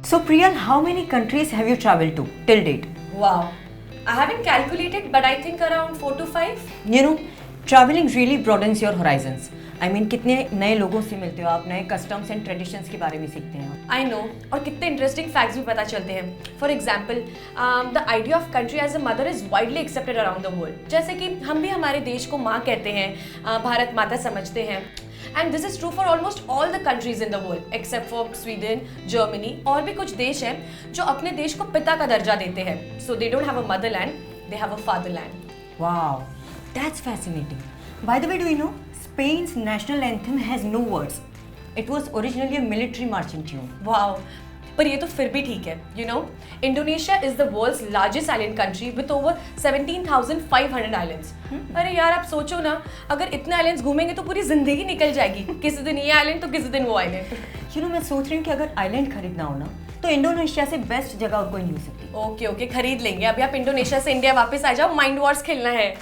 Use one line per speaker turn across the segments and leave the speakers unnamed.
So Priyal, how many countries have you traveled to till date?
Wow. I haven't calculated, but I think around 4 to 5.
You know, traveling really broadens your horizons. I mean, कितने नए लोगों से मिलते हो आप, नए customs and traditions के बारे में सीखते हैं.
I know. और कितने interesting facts भी पता चलते हैं. For example, the idea of country as a mother is widely accepted around the world. जैसे कि हम भी हमारे देश को माँ कहते हैं, भारत माता समझते हैं. And this is true for almost all the countries in the world, except for Sweden, Germany. और भी कुछ देश हैं जो अपने देश को पिता का दर्जा देते हैं. So they don't have a motherland, they have a fatherland.
Wow, that's fascinating. By the way, do you know Spain's national anthem has no words? It was originally a military marching tune.
Wow. पर ये तो फिर भी ठीक है. You know, Indonesia is the world's largest island country with over 17,500 islands. अरे यार आप सोचो ना, अगर इतने islands घूमेंगे तो पूरी जिंदगी निकल जाएगी. किसी दिन ये island तो किसी दिन वो island.
You know, मैं सोच रही हूँ कि अगर island खरीदना हो ना, तो इंडोनेशिया से बेस्ट जगह और कोई नहीं हो सकती.
ओके खरीद लेंगे. अभी आप इंडोनेशिया से इंडिया वापस आ जाओ, माइंड वॉर्स खेलना है.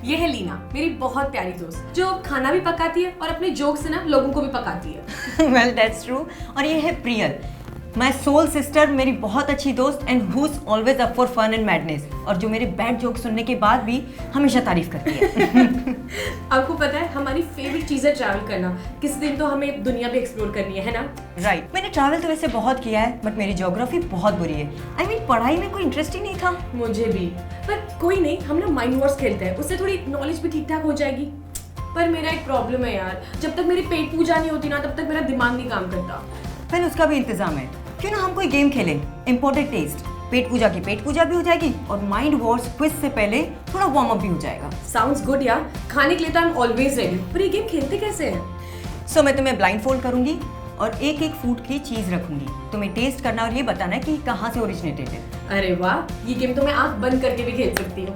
ये है लीना, मेरी बहुत प्यारी दोस्त, जो खाना भी पकाती है और अपने जोक से ना लोगों को भी पकाती है.
Well, that's true. और ये है प्रियल, माई सोल सिस्टर, मेरी बहुत अच्छी दोस्त and who is always up for fun and madness, और जो मेरे बैड जोक सुनने के बाद भी हमेशा तारीफ करती है.
आपको पता है हमारी फेवरेट चीज़ है ट्रैवल करना. किसी दिन तो हमें दुनिया भी एक्सप्लोर करनी है ना?
राइट. मैंने ट्रैवल तो वैसे बहुत किया है, बट मेरी ज्योग्राफी बहुत बुरी है. आई मीन पढ़ाई में कोई इंटरेस्ट ही नहीं था.
मुझे भी. पर कोई नहीं, हम ना माइंड वॉर्स खेलते हैं, उससे थोड़ी नॉलेज भी ठीक ठाक हो जाएगी. पर मेरा एक प्रॉब्लम है यार, जब तक मेरी पेट पूजा नहीं होती ना, तब तक मेरा दिमाग नहीं काम करता.
पहले उसका भी इंतजाम है. क्यों ना हम कोई गेम खेलें? Important test. पेट पूजा की पेट पूजा भी हो जाएगी और माइंड वॉर्स क्विज से पहले थोड़ा वार्म अप भी हो जाएगा.
साउंड्स गुड यार. खाने के लिए तो आई एम ऑलवेज रेडी. पर ये गेम खेलते कैसे हैं?
सो मैं तुम्हें ब्लाइंड फोल्ड करूंगी और एक एक फूड की चीज रखूंगी. तुम्हें टेस्ट करना और ये बताना कि कहाँ से ओरिजिनेटेड है.
अरे वाह, ये गेम तो मैं आंख बंद करके भी खेल सकती हूँ.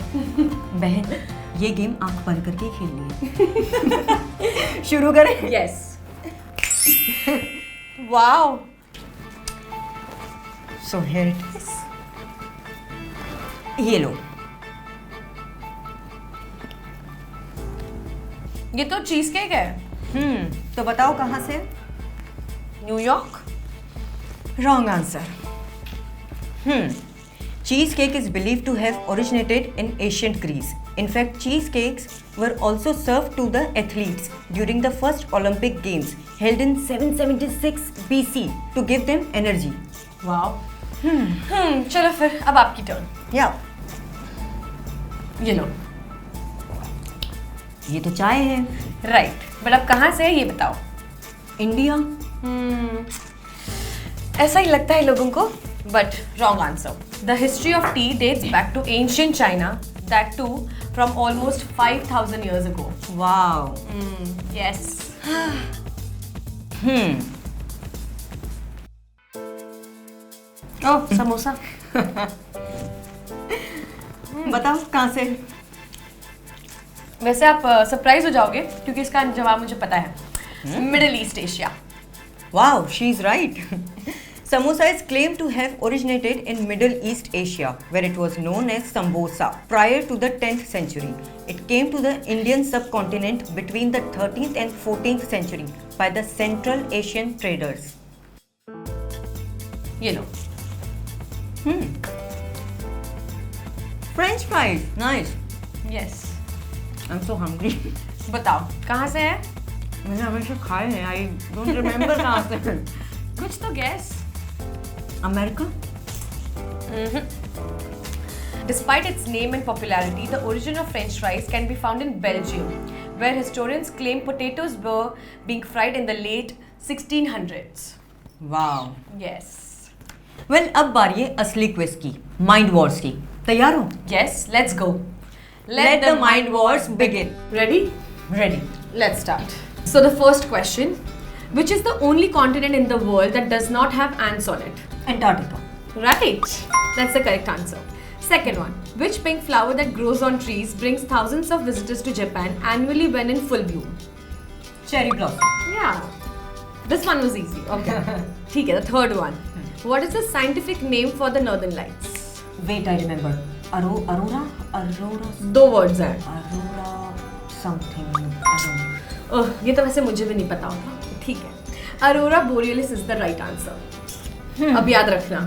बहन, ये गेम आंख बंद करके खेलनी है. शुरू करें?
Yes.
Wow. So here it is. ये लो.
ये तो चीज केक है.
तो बताओ कहाँ से?
New York.
Wrong answer. Cheesecake is believed to have originated in ancient Greece. In fact, cheesecakes were also served to the athletes during the first Olympic Games held in 776 BC to give them energy.
Wow. चलो फिर अब आपकी turn.
या.
ये लो.
ये तो चाय है.
राइट. बट अब कहाँ से है ये बताओ.
इंडिया.
ऐसा ही लगता है लोगों को, but wrong answer. The history of tea dates back to ancient China, that too from almost 5,000 years ago.
Wow.
Yes. Oh, samosa.
बताओ कहाँ से?
वैसे आप सरप्राइज हो जाओगे क्योंकि इसका जवाब मुझे पता है. Middle east Asia.
Wow, she's right. Samosa is claimed to have originated in Middle East Asia, where it was known as sambosa prior to the 10th century. It came to the Indian subcontinent between the 13th and 14th century by the Central Asian traders.
ये लो.
French fries, nice.
Yes.
I'm so hungry.
बताओ कहाँ से है?
मैंने हमेशा खाए हैं. I don't remember कहाँ से.
कुछ तो gas.
America.
Despite its name and popularity, the origin of French fries can be found in Belgium, where historians claim potatoes were being fried in the late 1600s.
Wow.
Yes.
Well, अब बारी है असली quiz की, mind Wars की. तैयार हो?
Yes, let's go.
Let the mind wars begin.
Ready?
Ready.
Let's start. So the first question, which is the only continent in the world that does not have ants on it?
Antarctica.
Right. That's the correct answer. Second one, which pink flower that grows on trees brings thousands of visitors to Japan annually when in full bloom?
Cherry blossom.
Yeah. This one was easy. Okay. ठीक है, the third one. What is the scientific name for the northern lights?
Wait, I remember. Aurora.
दो words हैं.
Aurora. something, I don't know.
ओह, ये तो वैसे मुझे भी नहीं पता होता, ठीक है। Aurora borealis is the right answer. अब याद रखना।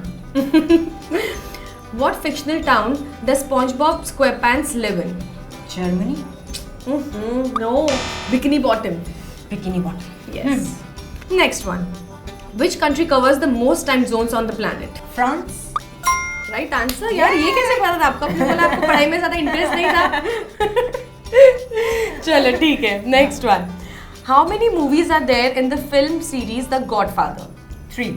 What fictional town does SpongeBob SquarePants live in?
Germany?
No, Bikini Bottom.
Bikini Bottom.
Yes. Next one. Which country covers the most time zones on the planet?
France?
Right answer. यार ये कैसे पता था आपको? आपने बोला आपको पढ़ाई में ज़्यादा इंटरेस्ट नहीं था। चलो ठीक है। Next one. How many movies are there in the film series The Godfather?
3.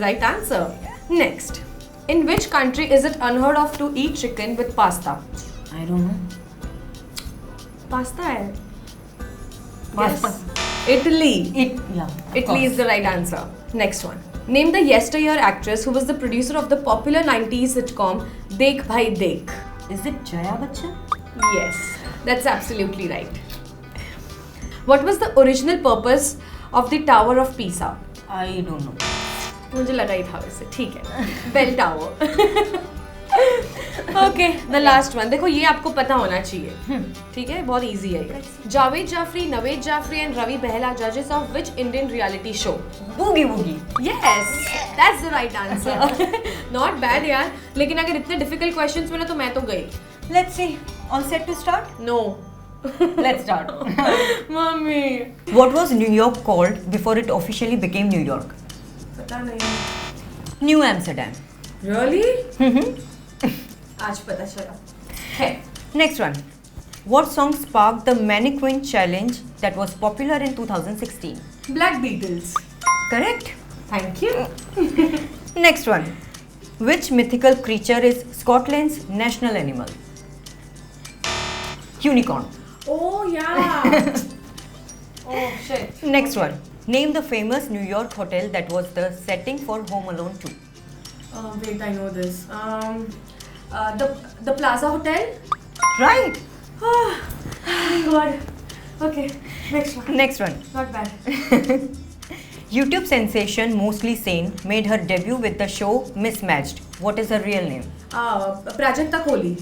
Right answer. Next. In which country is it unheard of to eat chicken with pasta?
I don't know.
Pasta है।
Pasta.
Yes. Italy. Italy is the right answer. Next one. Name the yesteryear actress who was the producer of the popular 90s sitcom Dekh Bhai Dekh.
Is it Jaya Bachchan?
Yes, that's absolutely right. What was the original purpose of the Tower of Pisa?
I don't know.
मुझे लगा ही था वैसे, ठीक है। Bell Tower. Okay, the last one. देखो ये आपको पता होना चाहिए, ठीक है, बहुत इजी है ये। जावेद जाफरी, नवेद जाफरी एंड रवि बहला जजेस of which Indian reality show?
Boogie woogie.
Yes, that's the right answer. Not bad यार, लेकिन अगर इतने डिफिकल्ट क्वेश्चंस मिले तो मैं तो गई।
Let's see. All set to start?
No.
Let's start.
Mummy.
What was New York called before it officially became New York?
पता नहीं।
New Amsterdam.
Really? आज पता चला। है।
Next one. What song sparked the mannequin challenge that was popular in 2016?
Black Beatles.
Correct.
Thank you.
Next one. Which mythical creature is Scotland's national animal? Unicorn.
Oh yeah. Oh shit.
Next one. Name the famous New York hotel that was the setting for Home Alone 2.
Wait, I know this. The Plaza Hotel.
Right.
Oh my god. Okay, next one.
Next one.
Not bad.
YouTube sensation Mostly Sane made her debut with the show Mismatched. What is her real name?
Prajakta Kohli.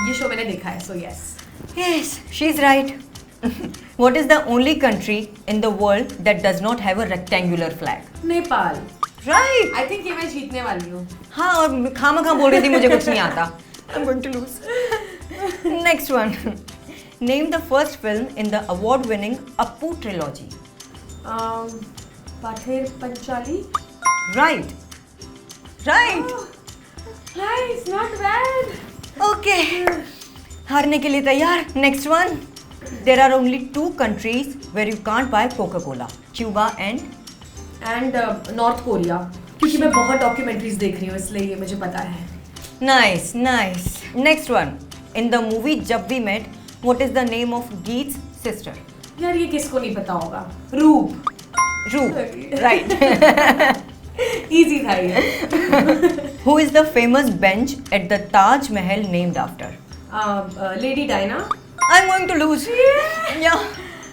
ये show मैंने देखा है, so yes.
Yes, she's right. What is the only country in the world that does not have a rectangular flag?
Nepal.
Right.
I think ये मैं जीतने वाली हूँ।
हाँ, और खामा बोल रही थी मुझे कुछ नहीं आता. I'm going to lose. Next one. Name the first film in the award-winning Appu trilogy.
Pather Panchali.
Right. Right.
Oh, nice, not bad.
Okay. हारने के लिए तैयार? Next one. There are only 2 countries where you can't buy Coca-Cola. Cuba and
north Korea, क्योंकि मैं बहुत documentaries देख रही हूँ इसलिए ये मुझे पता है।
Nice, nice. Next one. In the movie Jab We Met, what is the name of Geet's sister?
यार ये किसको नहीं पता होगा? रूप।
Roop. Right.
इजी था ये।
Who is the famous bench at the Taj Mahal named after?
Lady Diana.
I'm going to lose. Yeah.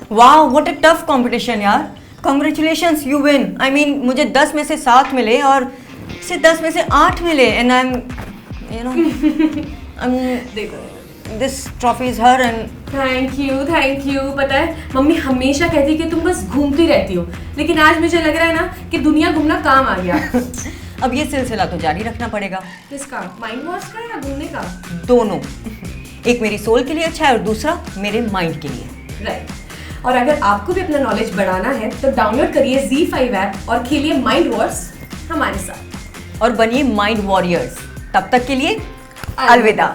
Wow, what a tough competition यार. Congratulations, you win. I mean, मुझे 10 में से 7 मिले और से 10 में से 8 मिले and I'm, you know, this trophy is her and
thank you. पता है मम्मी हमेशा कहती कि तुम बस घूमती रहती हो, लेकिन आज मुझे लग रहा है ना कि दुनिया घूमना काम आ गया।
अब ये सिलसिला तो जारी रखना पड़ेगा।
किसका? माइंड वॉश का या घूमने का?
दोनों। एक मेरी सोल के लिए अच्छा है और दूसरा मेरे माइंड के लिए।
राइट। और अगर आपको भी अपना नॉलेज बढ़ाना है तो डाउनलोड करिए Z5 ऐप और खेलिए माइंड वॉर्स हमारे साथ
और बनिए माइंड वॉरियर्स। तब तक के लिए अलविदा।